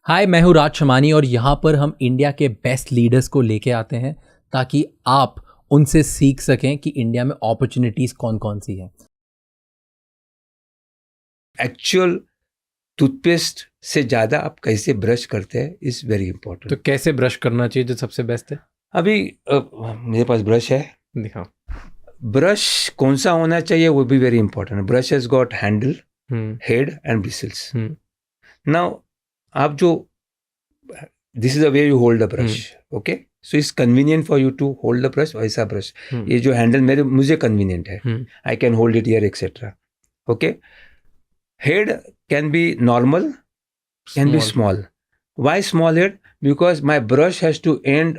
हाय, मैं हूँ राज शमानी और यहाँ पर हम इंडिया के बेस्ट लीडर्स को लेके आते हैं ताकि आप उनसे सीख सकें कि इंडिया में अपॉर्चुनिटीज कौन कौन सी हैं। एक्चुअल टूथपेस्ट से ज़्यादा आप कैसे ब्रश करते हैं इज वेरी इंपॉर्टेंट। तो कैसे ब्रश करना चाहिए जो सबसे बेस्ट है? अभी मेरे पास ब्रश है, दिखाओ। ब्रश कौन सा होना चाहिए वो भी वेरी इंपॉर्टेंट है। Brush has got handle, head and bristles. Now आप जो this is the way you hold the brush, okay, so it's convenient for you to hold the brush. वैसा ब्रश ये जो हैंडल मुझे कन्वीनियंट है, I can hold it here etcetera, okay. Head can be normal, can be small. Why small head? Because my brush has to end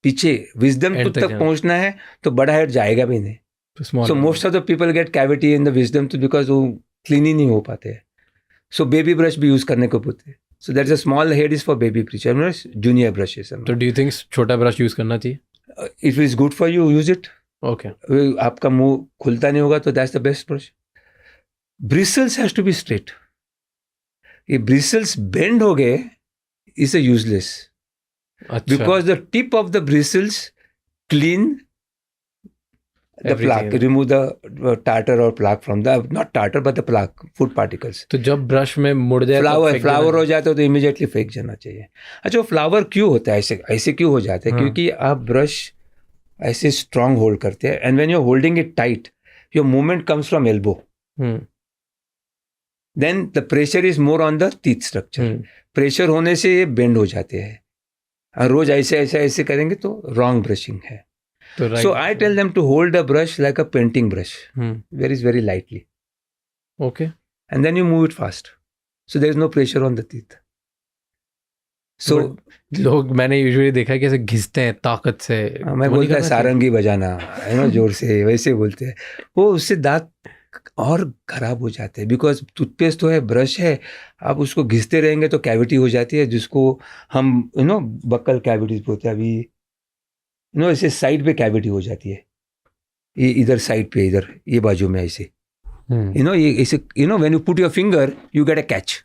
पीछे wisdom tooth तक पहुंचना है, तो बड़ा head जाएगा भी नहीं. So most of the people get cavity in the wisdom tooth because वो clean ही नहीं हो पाते हैं. So baby brush भी use करने को बोलते हैं. So that's a small head is for baby brush, junior brushes. तो do you think छोटा brush use करना चाहिए? If it's good for you, use it. Okay. आपका मुंह खुलता नहीं होगा तो that's the best brush. Bristles has to be straight. ये bristles bend हो गए is a useless. अच्छा. Because the tip of the bristles clean the plaque, remove the tartar or plaque from the, not tartar but the plaque, food particles. तो जब brush में मुड़ जाए flower हो जाता है तो इमीडिएटली फेंक जाना चाहिए। अच्छा, वो फ्लावर क्यों होता है ऐसे क्यों हो जाता है? क्योंकि आप ब्रश ऐसे स्ट्रांग होल्ड करते हैं and when you are holding it tight your movement comes from elbow. Then the pressure is more on the teeth structure. Pressure होने से ये बेंड हो जाते हैं और रोज ऐसे करेंगे तो रॉन्ग ब्रशिंग है. So I tell them to hold a brush like a painting brush, very lightly. Okay. And then you move it fast. So there is no pressure on the teeth. So लोग मैंने usually देखा है कि ऐसे घिसते हैं ताकत से. मैं बोलता है सारंगी बजाना है ना, जोर से, वैसे बोलते हैं. वो उससे दांत और खराब हो जाते हैं. बिकॉज टूथपेस्ट तो है, ब्रश है, आप उसको घिसते रहेंगे तो कैविटी हो जाती है जिसको हम बक्कल कैविटीज बोलते हैं. अभी ऐसे साइड पे कैविटी हो जाती है, ये इधर साइड पे, इधर ये बाजू में ऐसे ये ऐसे when you put your finger you get a catch.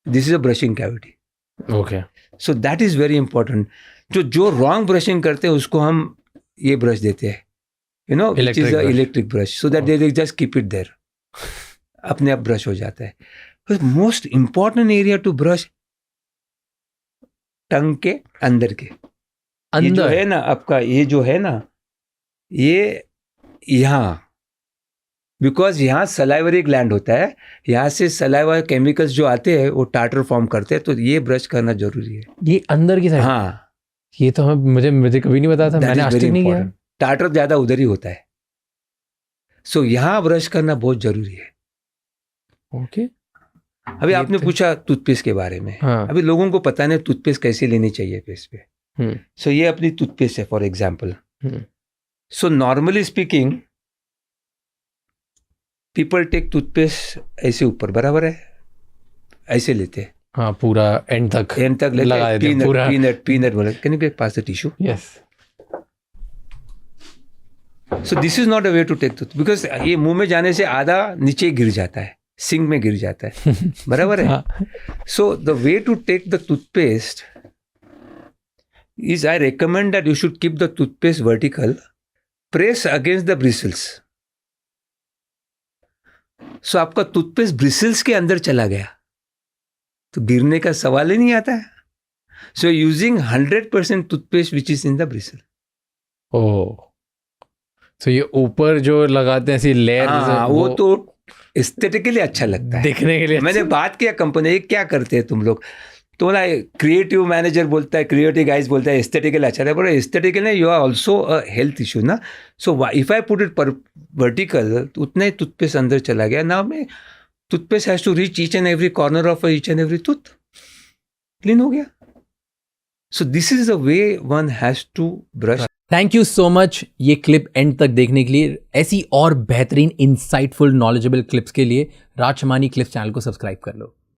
This is a brushing cavity. Okay. So that is very important. जो रॉन्ग ब्रशिंग करते हैं उसको हम ये ब्रश देते हैं, which is the electric brush, so that they just keep it there. अपने आप ब्रश हो जाता है. But most important area to brush, टंग के अंदर के. ये जो है ना आपका, ये जो है ना, ये यहाँ, बिकॉज यहाँ सलाइवरी ग्लैंड होता है, यहाँ से सलाइवा केमिकल्स जो आते हैं वो टार्टर फॉर्म करते हैं, तो ये ब्रश करना जरूरी है. ये अंदर की साइड. हाँ, ये तो मुझे कभी नहीं पता था. मैंने आज तक नहीं किया. टार्टर ज्यादा उधर ही होता है. सो यहाँ ब्रश करना बहुत जरूरी है. ओके. अभी आपने पूछा टूथपेस्ट के बारे में. अभी लोगों को पता नहीं टूथपेस्ट कैसे लेनी चाहिए फेस पे. सो ये अपनी टूथपेस्ट है for example. So normally speaking people take toothpaste ऐसे ऊपर, बराबर है, ऐसे लेते हैं. हाँ, पूरा एंड तक लेते हैं. पीनट बोले. Can you get pass the tissue? Yes. So this is not a way to take tooth, because ये मुंह में जाने से आधा नीचे गिर जाता है, सिंक में गिर जाता है. बराबर है. So the way to take the toothpaste is, I recommend that you should keep the toothpaste vertical, press against the bristles. So आपका टूथपेस्ट ब्रिसल्स के अंदर चला गया तो गिरने का सवाल ही नहीं आता है. So using 100% toothpaste which is in the bristle. Oh. तो ये ऊपर जो लगाते हैं ऐसी लेयर, वो तो एस्थेटिकली अच्छा लगता है, दिखने के लिए. मैंने बात किया कंपनी, क्या करते हैं तुम लोग, तो ना क्रिएटिव मैनेजर बोलता है, क्रिएटिव गाइज बोलता है एस्थेटिकली अच्छा है, पर aesthetically you are also a health issue ना. So if I put it पर वर्टिकल तो उतना ही टूथपेस्ट अंदर चला गया. नाउ में toothpaste has to reach each and every corner of each and every tooth, clean हो गया. So this is the way one has to brush. Thank you so much ये क्लिप एंड तक देखने के लिए. ऐसी और बेहतरीन इंसाइटफुल नॉलेजेबल क्लिप्स के लिए राज शमानी क्लिप्स चैनल को सब्सक्राइब कर लो.